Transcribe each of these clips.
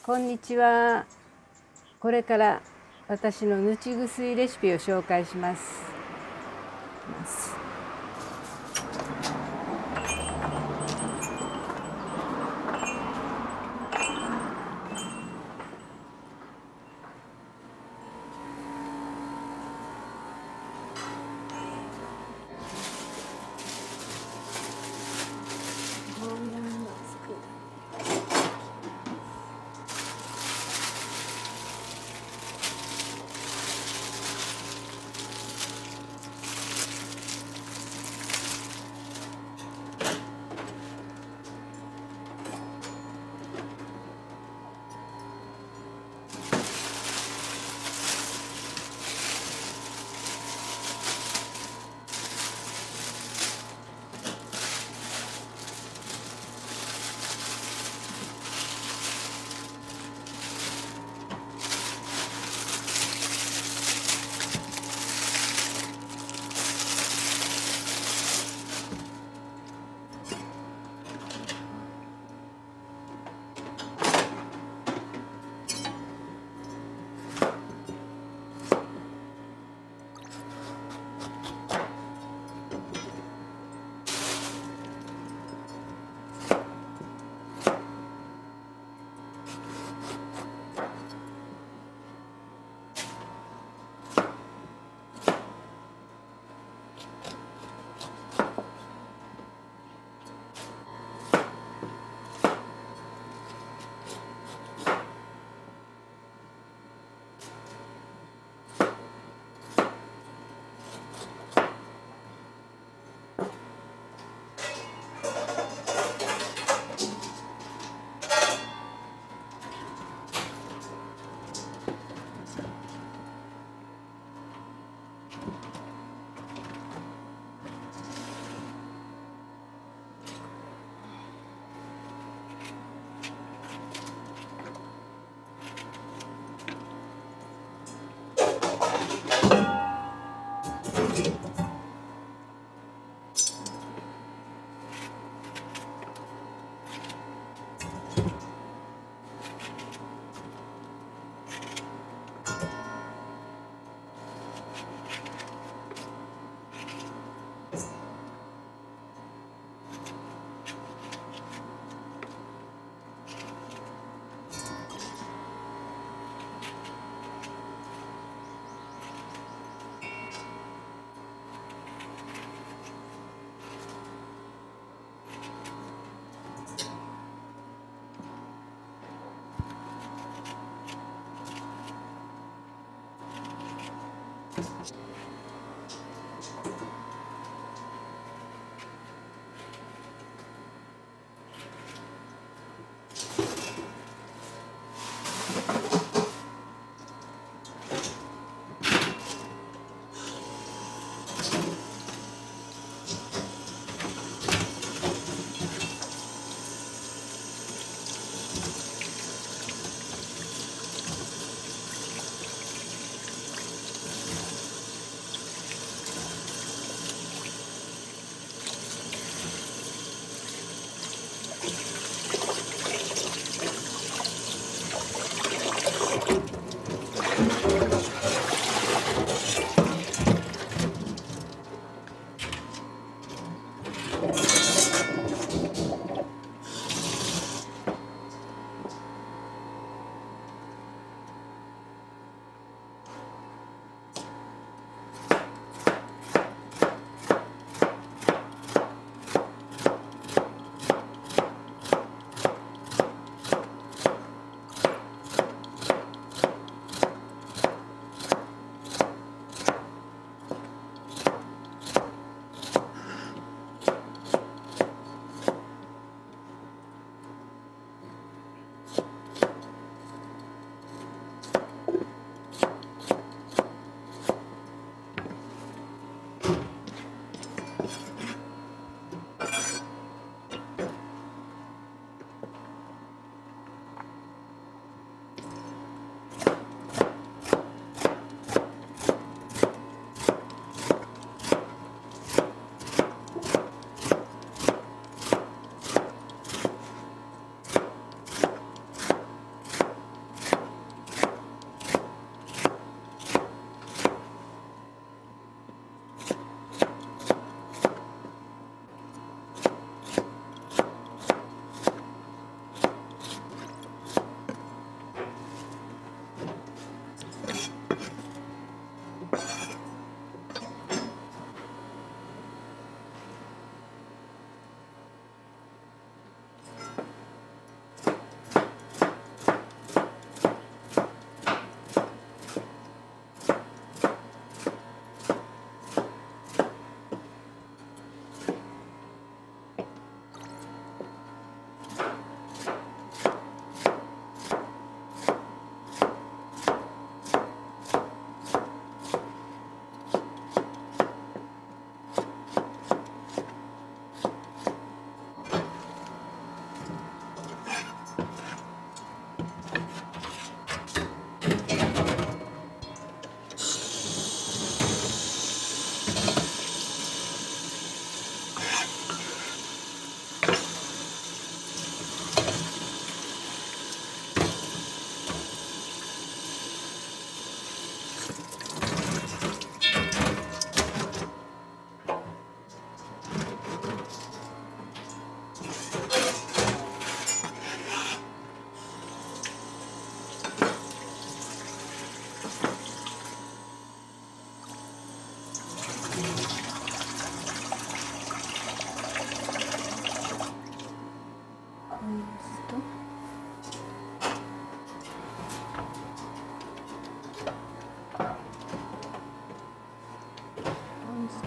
こんにちは。これから私のぬちぐすいレシピを紹介します。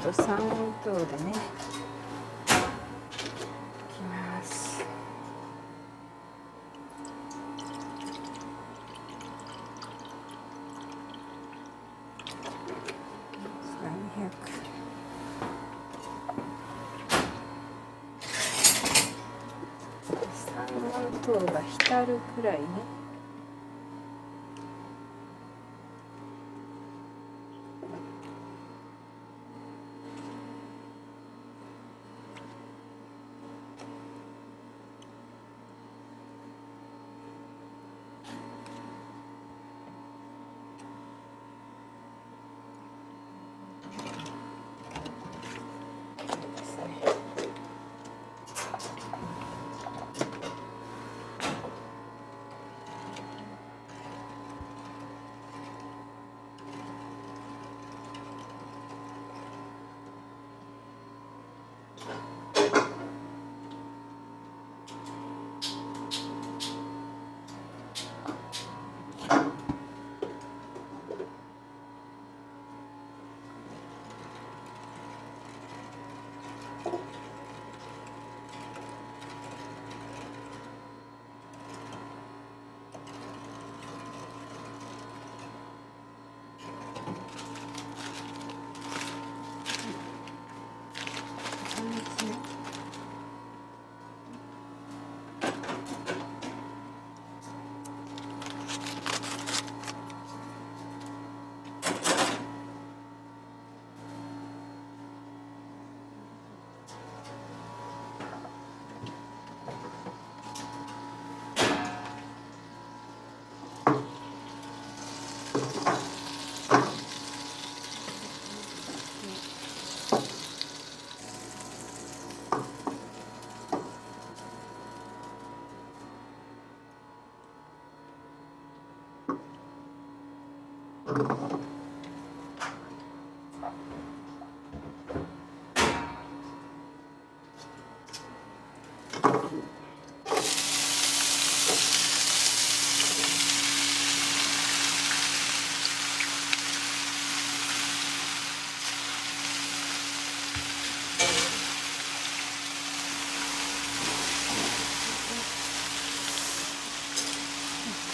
と3等でねいきます。3等が浸るくらいね。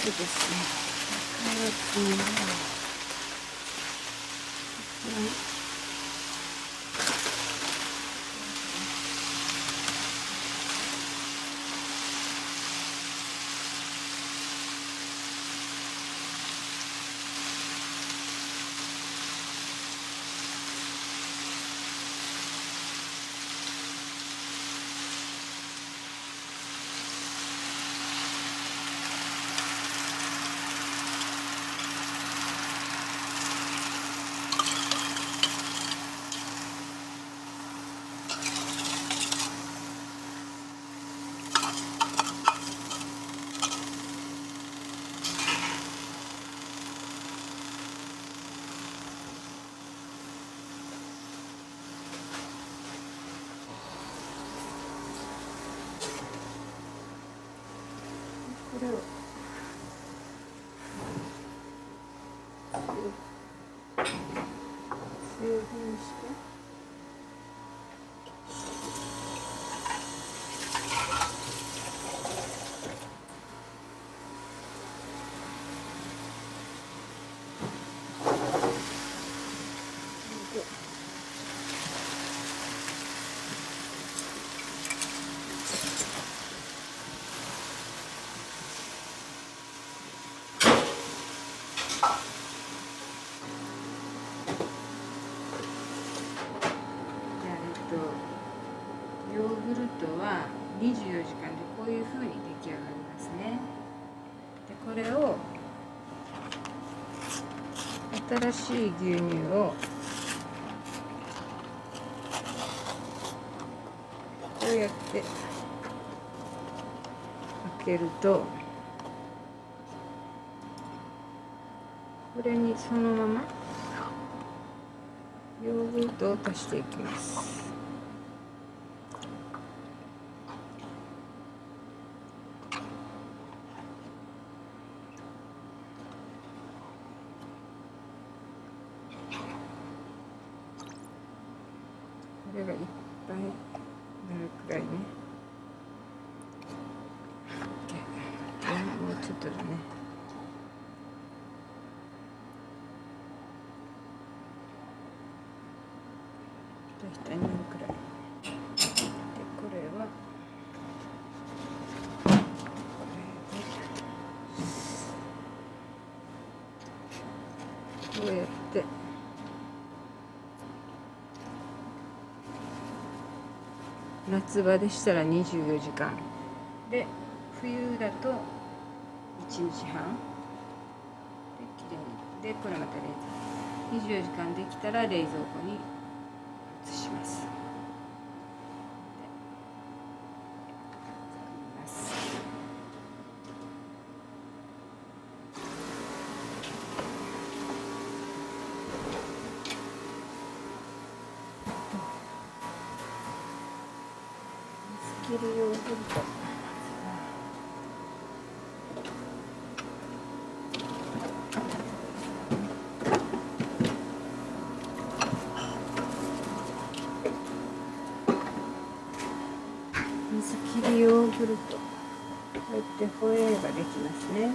そうですね。これを強火にしてヨーグルトは24時間でこういう風に出来上がりますね。でこれを新しい牛乳をこうやって開けるとこれにそのままヨーグルトを足していきます。れがいっぱいなるくらいね。もうちょっとだね。下になるくらいで、これはこうやって夏場でしたら24時間で、冬だと1日半できれいに、でこれまた24時間できたら冷蔵庫に移します。水切りヨーグルト、水切りヨーグルト、こうやってホエーができますね。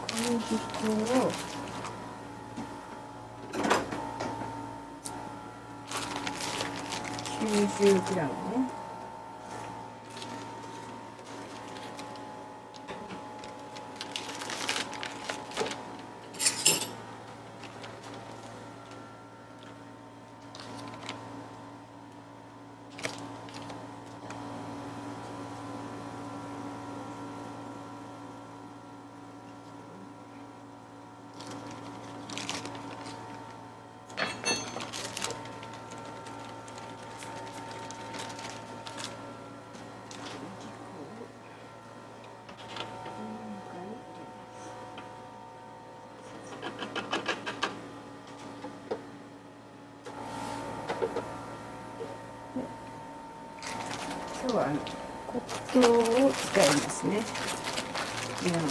小麦粉を90g ね。今日は黒糖を使いますね。今の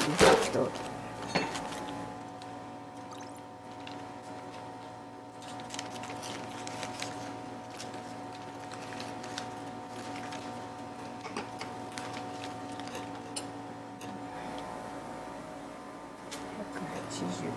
黒糖。180。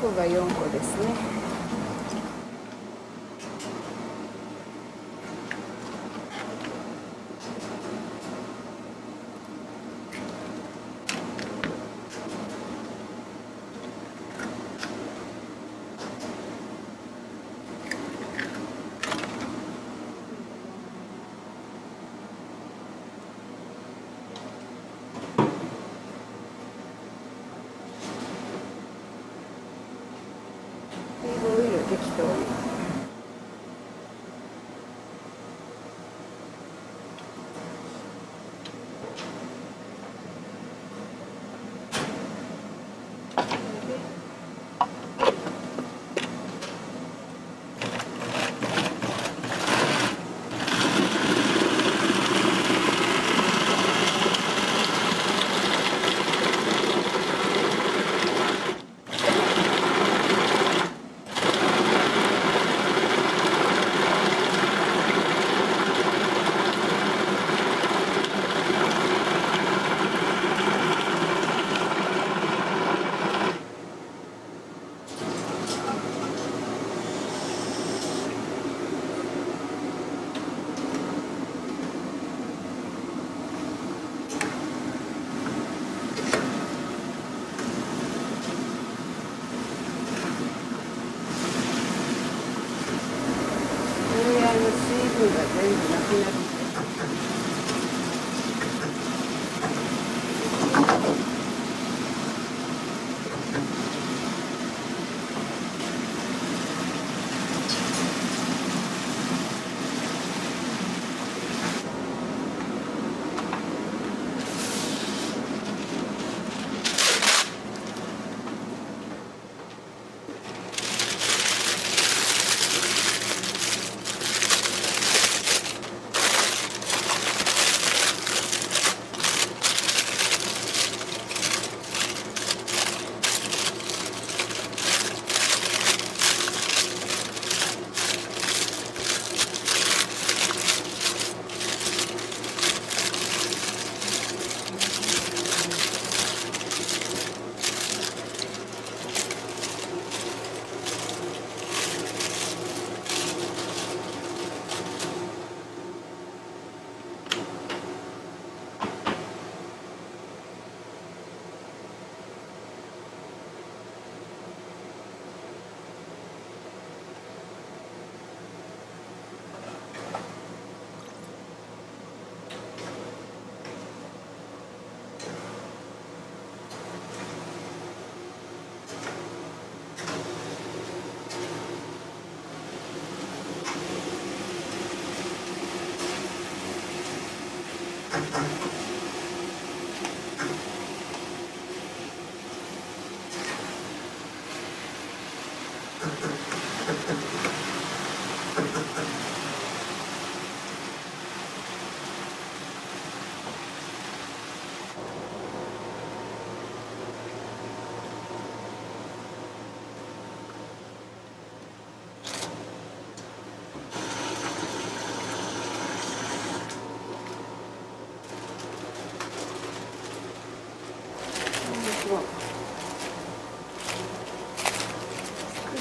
こが4個ですね。オリーブオイル適当に。水分が全部なくなる。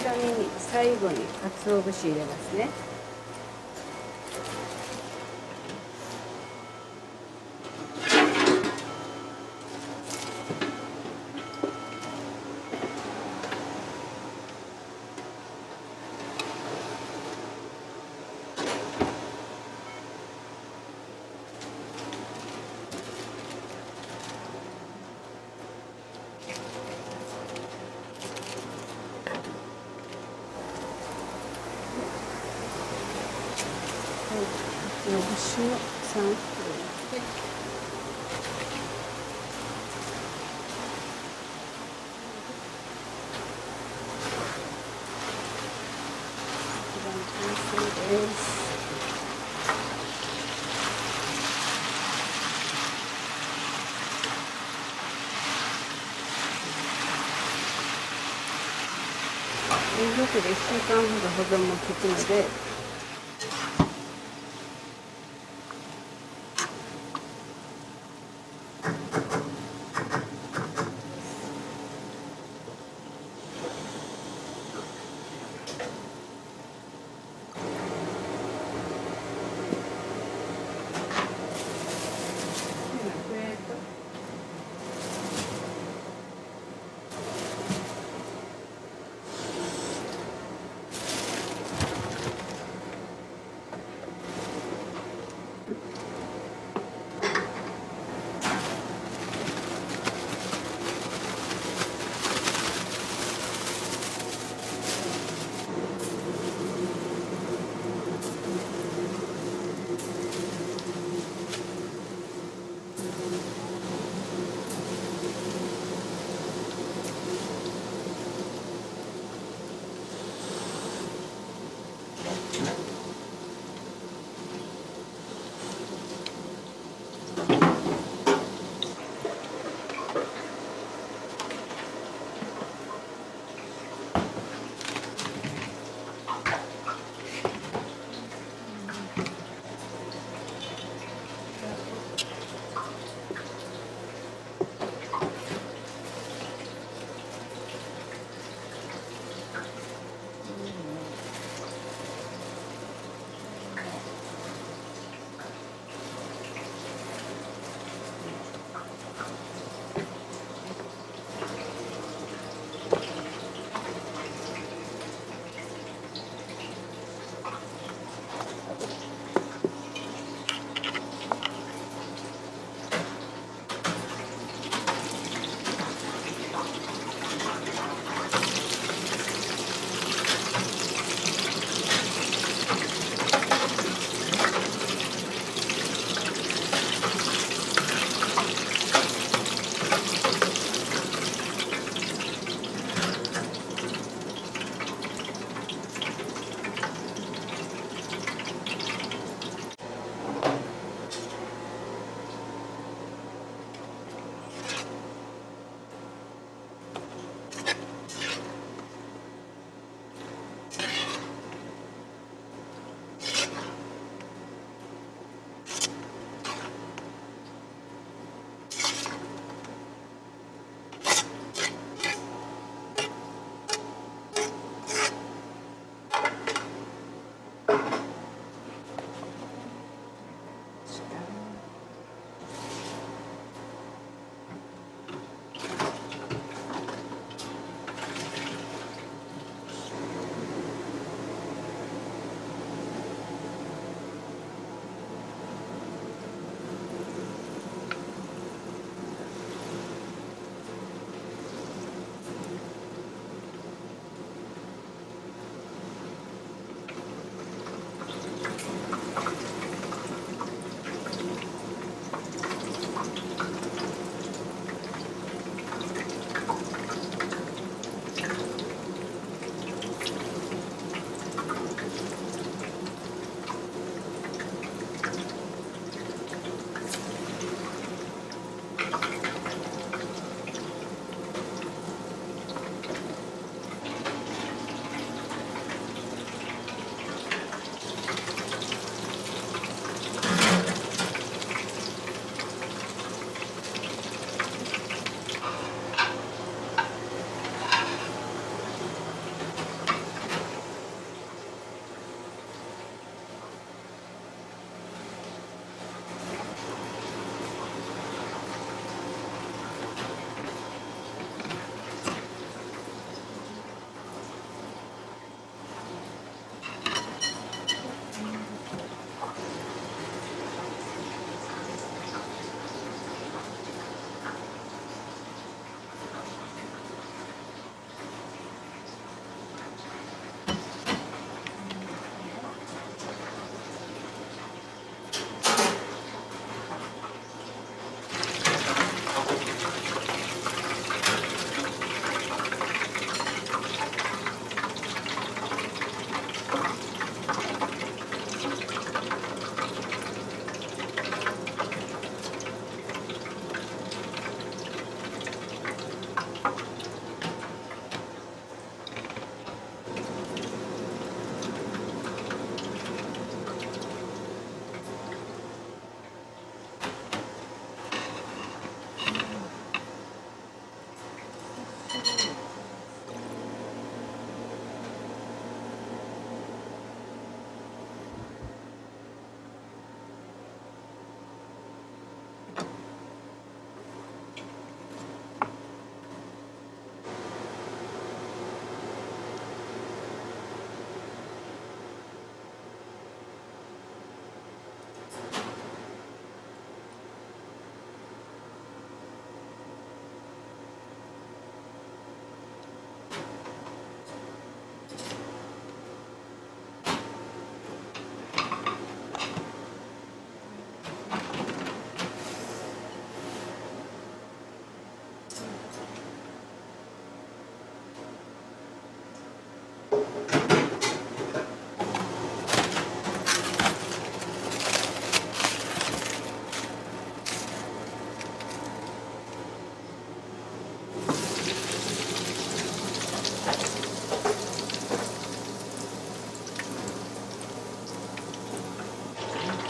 佃煮に最後に鰹節入れますね。鰹節を3袋で。完成です。冷蔵庫で1週間ほど保存も効くので。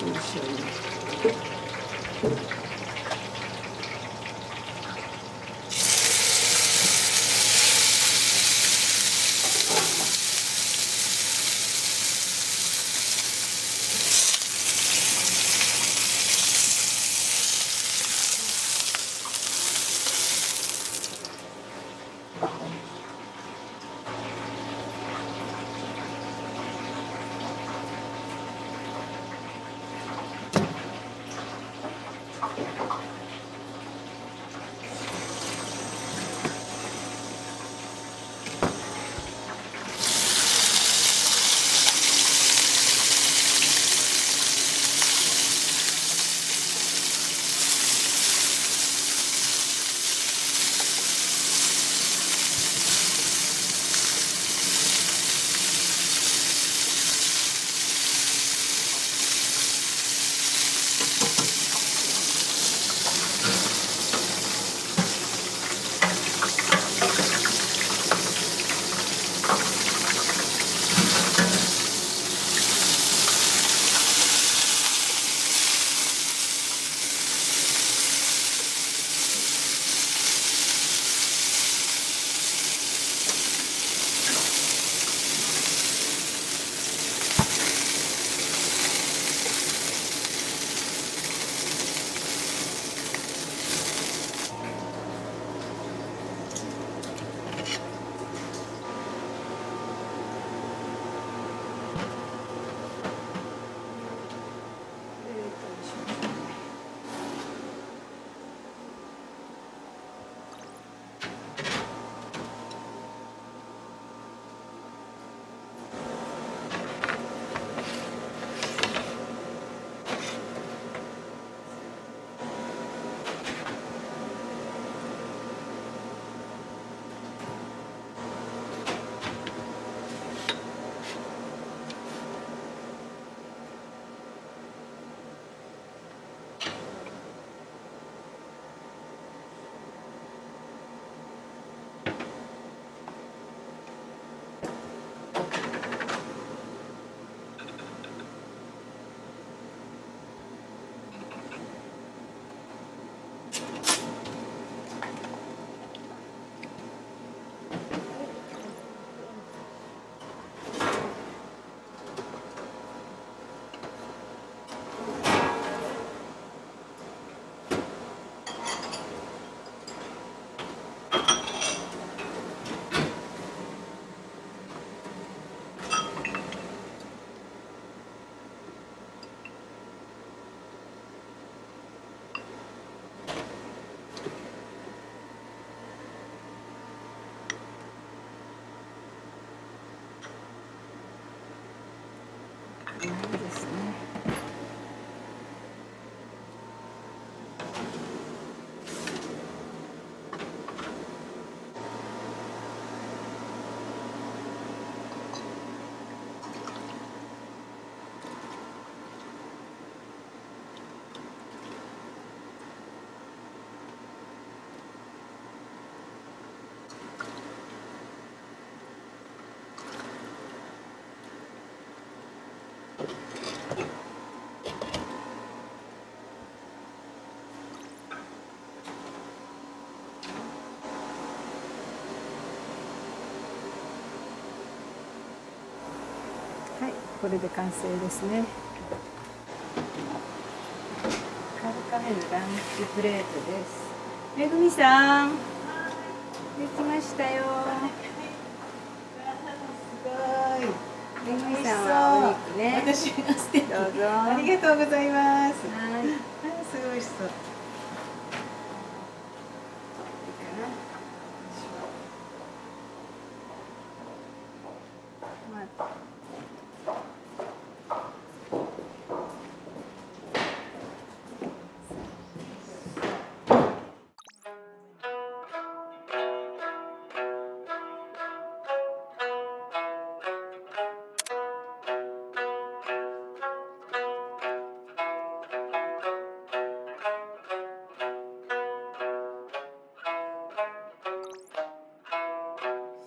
しましょうね。いいですね。はい、これで完成ですね。カルカメのランチプレートです。めぐみさん、できましたよ。すごい。めぐみさんはお肉ね。私が素敵。どうぞ。ありがとうございます。はい。いいかすごい美味しそう。な。まあ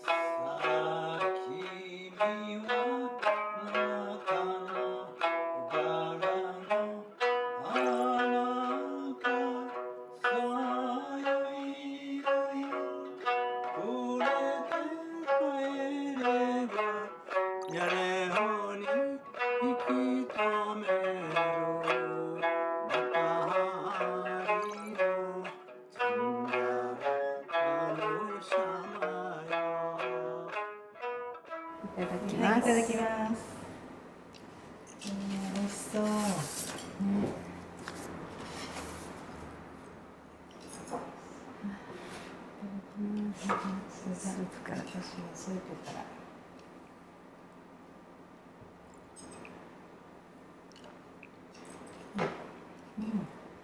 さあ君はめろ光のつんだ神様よ。いただきはい、います。ただきます。美味しそう。スープから。私はスープから。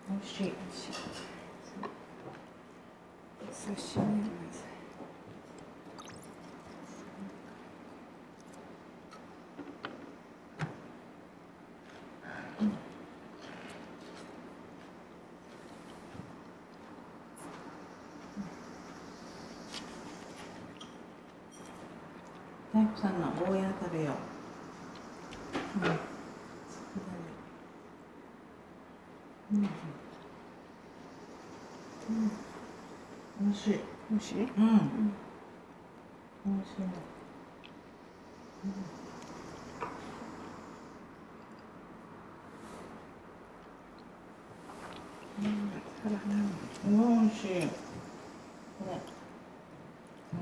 美味しい。刺身まず。大工さんのゴーヤー食べよう。美味しい。美味しい？美味しいね。美味しい。ね。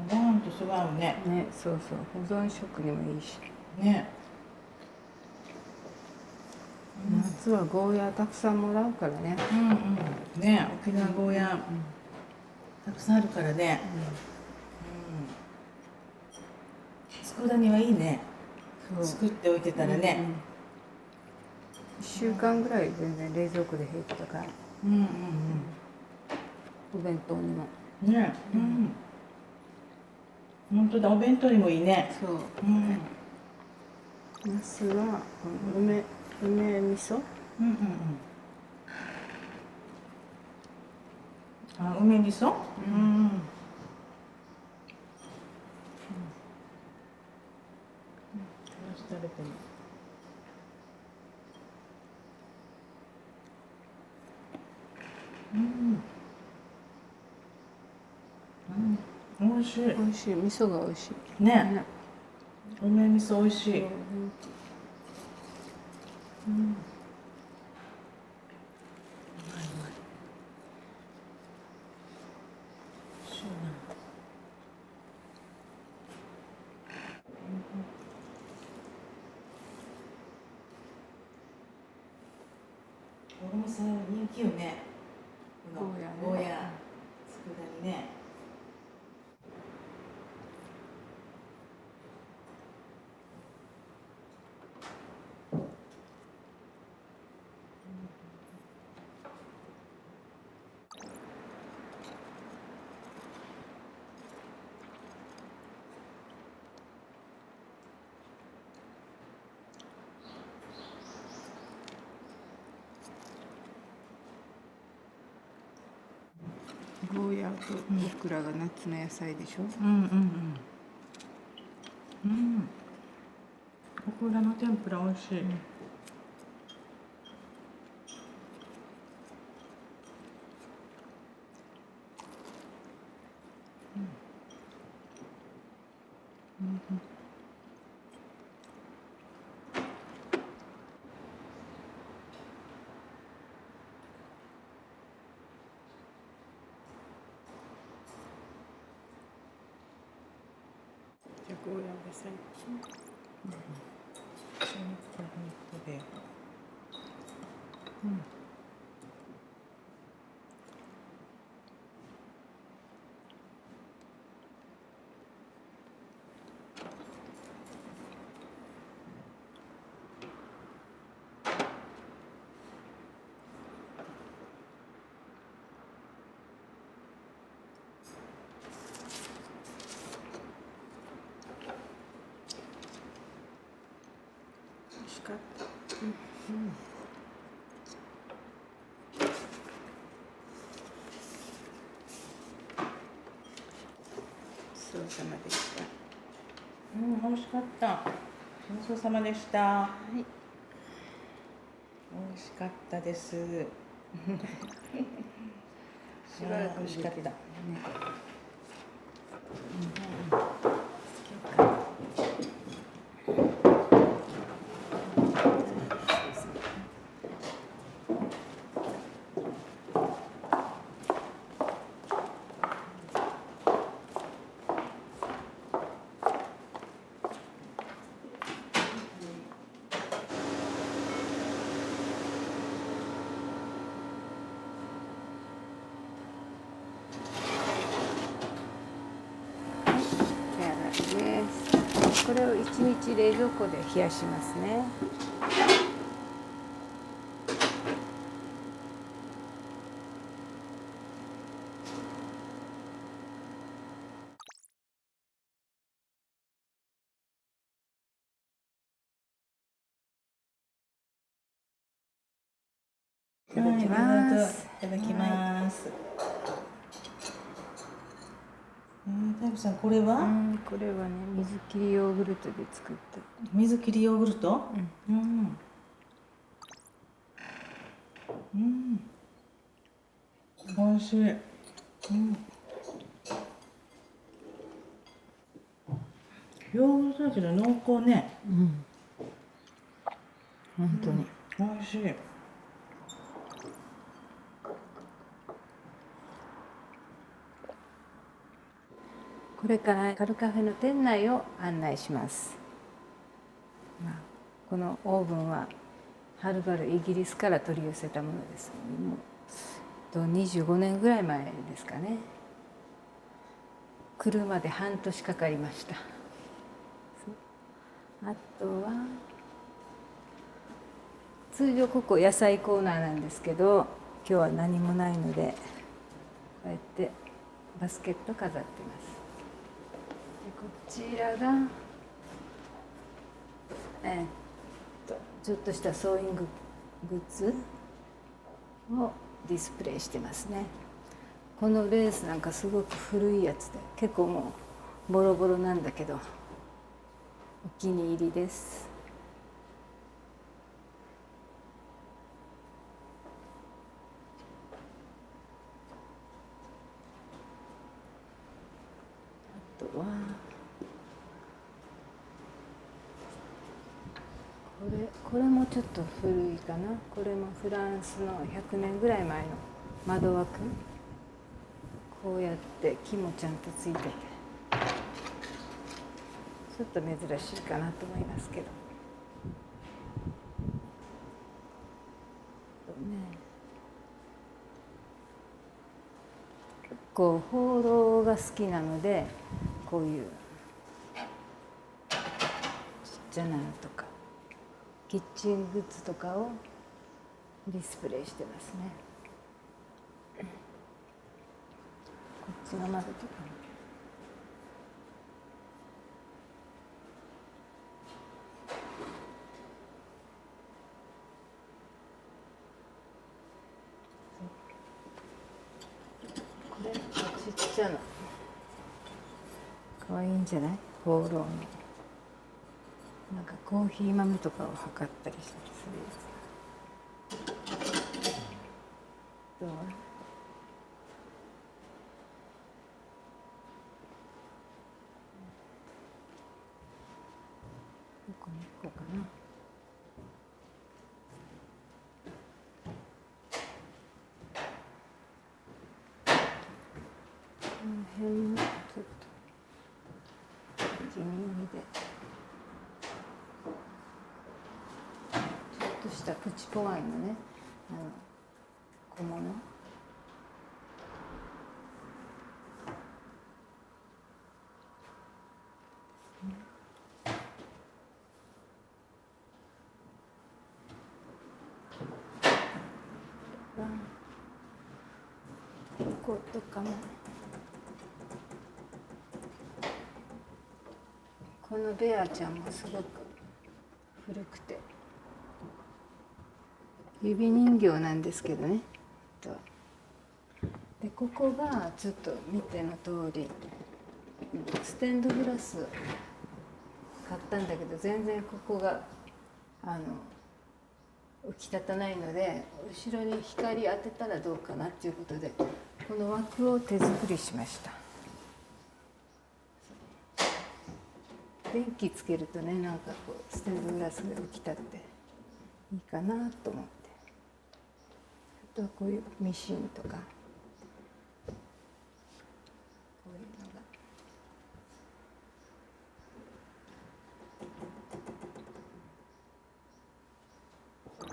ご飯とすごい合うね。ね、そうそう、保存食にもいいし。ね。夏はゴーヤーたくさんもらうからね。ね、沖縄ゴーヤーたくさんあるからね。佃煮はいいね。作っておいてたらね。1週間ぐらい全然冷蔵庫で平気だから。お弁当にも。ね。本当だ、お弁当にもいいね。そう。ナスは梅味噌。あ、梅味噌。食べてみる。美味しい。美味しい。味噌が美味しい。ね。梅味噌美味しい。このお店人気よね。ゴーヤーね。ゴーヤー、佃煮ね。ゴーヤーとオクラが夏の野菜でしょ。オクラの天ぷら美味しい。じゃあゴーヤーでさ。美味しかった。ごちそうさまでした。美味しかった。ごちそうさまでした。美味しかったです。しばらく美味しかった。これを1日冷蔵庫で冷やしますね。いただきます。いただきます。タイプさん、これは、これはね、水切りヨーグルトで作った。水切りヨーグルト？美味しい。ヨーグルトだけど濃厚ね。本当に。美味しい。これからカルカフェの店内を案内します。このオーブンははるばるイギリスから取り寄せたものです。もう25年ぐらい前ですかね。来るまで半年かかりました。あとは通常ここ野菜コーナーなんですけど、今日は何もないのでこうやってバスケット飾ってます。こちらがちょっとしたソーインググッズをディスプレイしてますね。このレースなんかすごく古いやつで結構もうボロボロなんだけどお気に入りです。あとはこれもちょっと古いかな。これもフランスの100年ぐらい前の窓枠。こうやって木もちゃんとついててちょっと珍しいかなと思いますけど。結構放浪が好きなのでこういうちっちゃなのとかキッチングッズとかをディスプレイしてますね。こっちの窓とかもこれちっちゃなかわいいんじゃない？放浪のなんかコーヒー豆とかを測ったりするやつ。どう？どこに行こうかな。この辺もちょっと地味でちょっとしたプチポワンのね小物。こことかもこのベアちゃんもすごく古くて指人形なんですけどね。でここがちょっと見ての通りステンドグラス買ったんだけど全然ここが浮き立たないので後ろに光当てたらどうかなっていうことでこの枠を手作りしました。電気つけるとねなんかこうステンドグラスが浮き立っていいかなと思って、あとはこういうミシンとかこういうのが。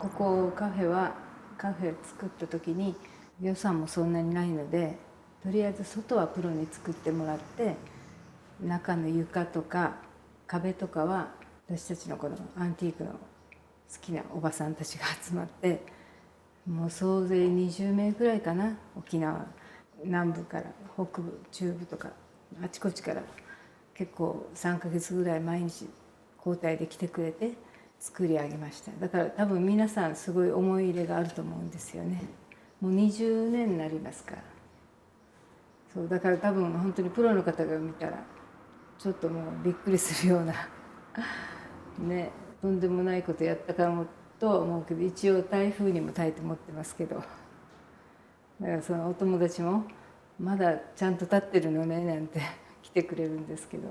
ここカフェ作った時に予算もそんなにないのでとりあえず外はプロに作ってもらって中の床とか壁とかは私たちのこのアンティークの好きなおばさんたちが集まって、もう総勢20名ぐらいかな、沖縄南部から北部中部とかあちこちから結構3ヶ月ぐらい毎日交代で来てくれて作り上げました。だから多分皆さんすごい思い入れがあると思うんですよね。もう20年になりますから。そうだから多分本当にプロの方が見たらちょっともうびっくりするようなね、とんでもないことやったかもとは思うけど、一応台風にも耐えて持ってますけど、だからそのお友達もまだちゃんと立ってるのねなんて来てくれるんですけど、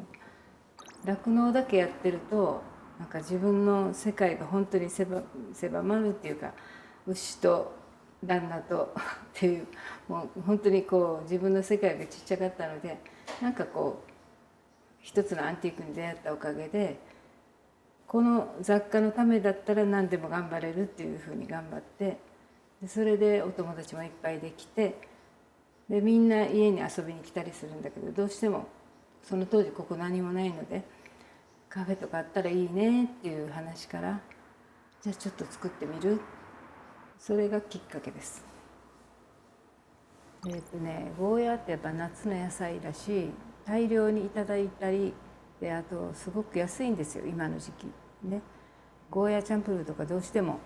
酪農だけやってるとなんか自分の世界が本当に狭まるっていうか、牛と旦那とっていう、もう本当にこう自分の世界がちっちゃかったので、なんかこう一つのアンティークに出会ったおかげで、この雑貨のためだったら何でも頑張れるっていうふうに頑張って、でそれでお友達もいっぱいできて、でみんな家に遊びに来たりするんだけど、どうしてもその当時ここ何もないのでカフェとかあったらいいねっていう話から、じゃあちょっと作ってみる、それがきっかけです。ゴーヤーってやっぱ夏の野菜だし、大量にいただいたりで、あとすごく安いんですよ今の時期ね。ゴーヤーチャンプルーとかどうしても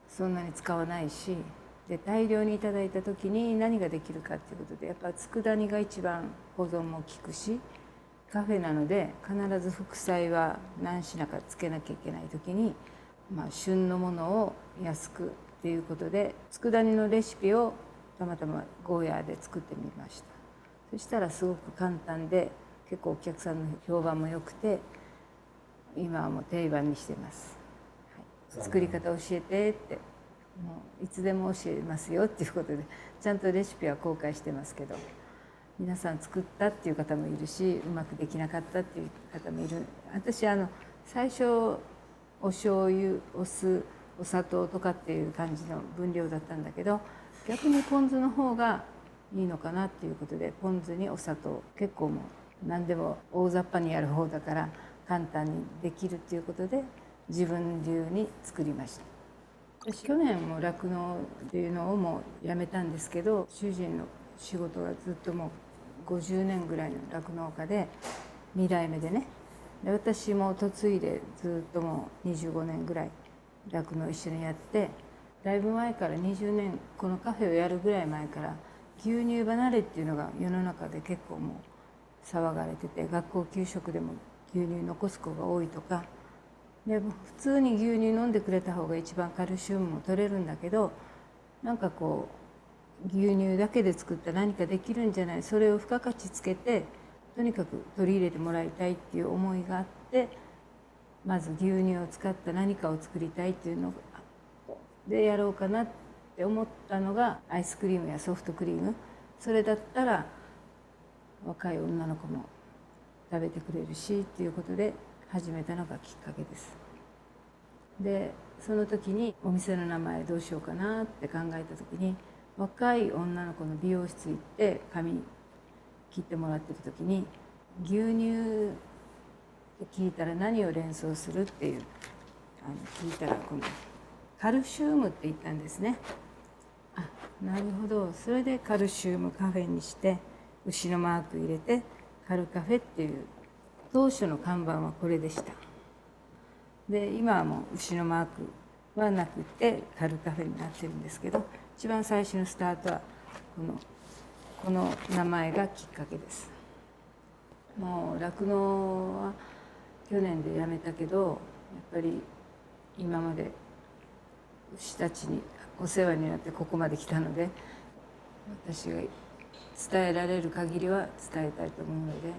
そんなに使わないし、で大量にいただいた時に何ができるかっていうことで、やっぱ佃煮が一番保存も効くし、カフェなので必ず副菜は何品かつけなきゃいけない時に、旬のものを安くっていうことで、佃煮のレシピをたまたまゴーヤーで作ってみました。そしたらすごく簡単で結構お客さんの評判も良くて、今はもう定番にしてます、はい、作り方教えてって、もういつでも教えますよっていうことで、ちゃんとレシピは公開してますけど、皆さん作ったっていう方もいるし、うまくできなかったっていう方もいる。私最初お醤油、お酢、お砂糖とかっていう感じの分量だったんだけど、逆にポン酢の方がいいのかなっていうことで、ポン酢にお砂糖、結構もう何でも大雑把にやる方だから簡単にできるっていうことで自分流に作りました。私去年も酪農っていうのをもうやめたんですけど、主人の仕事がずっともう50年ぐらいの酪農家で、2代目でね、で私も嫁いでずっともう25年ぐらい酪農一緒にやって、だいぶ前から20年、このカフェをやるぐらい前から牛乳離れっていうのが世の中で結構もう騒がれてて、学校給食でも牛乳残す子が多いとかで、普通に牛乳飲んでくれた方が一番カルシウムも取れるんだけど、なんかこう牛乳だけで作った何かできるんじゃない、それを付加価値つけてとにかく取り入れてもらいたいっていう思いがあって、まず牛乳を使った何かを作りたいっていうのでやろうかなって思ったのが、アイスクリームやソフトクリーム、それだったら若い女の子も食べてくれるしっていうことで始めたのがきっかけです。でその時にお店の名前どうしようかなって考えた時に、若い女の子の美容室行って髪切ってもらってる時に、牛乳って聞いたら何を連想するっていう聞いたら、このカルシウムって言ったんですね。あ、なるほど。それでカルシウムカフェにして牛のマーク入れてカルカフェっていう当初の看板はこれでした。で今はもう牛のマークはなくてカルカフェになってるんですけど、一番最初のスタートはこの名前がきっかけです。もう酪農は去年で辞めたけど、やっぱり今まで牛たちにお世話になってここまで来たので、私が伝えられる限りは伝えたいと思うので、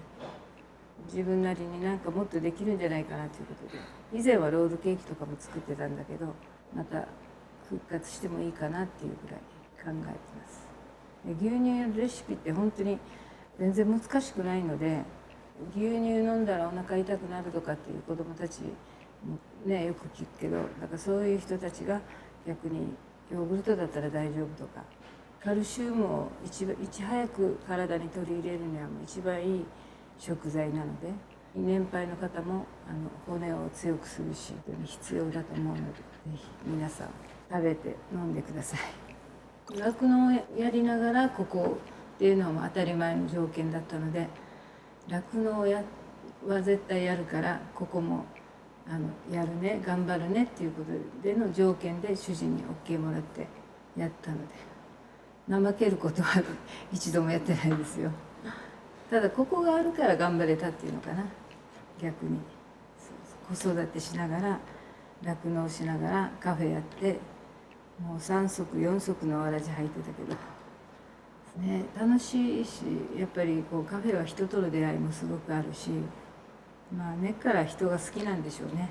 自分なりになんかもっとできるんじゃないかなということで、以前はロールケーキとかも作ってたんだけど、また復活してもいいかなっていうぐらい考えてます。牛乳のレシピって本当に全然難しくないので、牛乳飲んだらお腹痛くなるとかっていう子どもたちもね、よく聞くけど、だからそういう人たちが逆にヨーグルトだったら大丈夫とか、カルシウムをいち早く体に取り入れるにはもう一番いい食材なので、年配の方も骨を強くするし必要だと思うので、ぜひ皆さん食べて飲んでください。酪農をやりながらここっていうのは当たり前の条件だったので、酪農は絶対やるからここもやるね、頑張るねっていうことでの条件で主人に OK もらってやったので、怠けることは一度もやってないですよ。ただここがあるから頑張れたっていうのかな。逆に子育てしながら酪農しながらカフェやって、もう3足4足のわらじ履いてたけどね、楽しいし、やっぱりこうカフェは人との出会いもすごくあるし、まあ根っから人が好きなんでしょうね。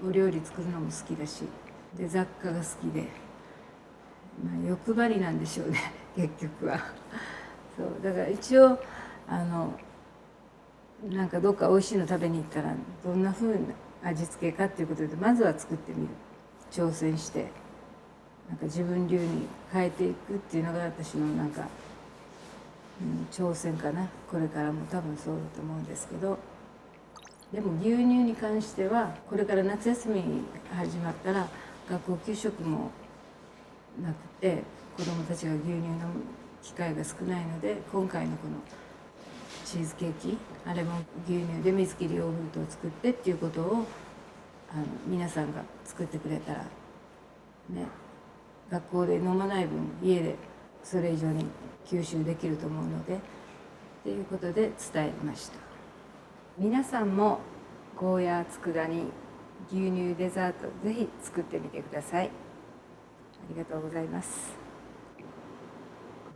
お料理作るのも好きだし、で雑貨が好きで、まあ、欲張りなんでしょうね結局は。そうだから一応なんかどっか美味しいの食べに行ったらどんな風な味付けかっていうことでまずは作ってみる、挑戦してなんか自分流に変えていくっていうのが私のなんか、挑戦かな。これからも多分そうだと思うんですけど、でも牛乳に関してはこれから夏休み始まったら学校給食もなくて子どもたちが牛乳飲む機会が少ないので、今回のこのチーズケーキ、あれも牛乳で水切りヨーグルトを作ってっていうことを皆さんが作ってくれたらね、学校で飲まない分家でそれ以上に吸収できると思うのでっていうことで伝えました。皆さんもゴーヤー佃煮牛乳デザートぜひ作ってみてください。ありがとうございます。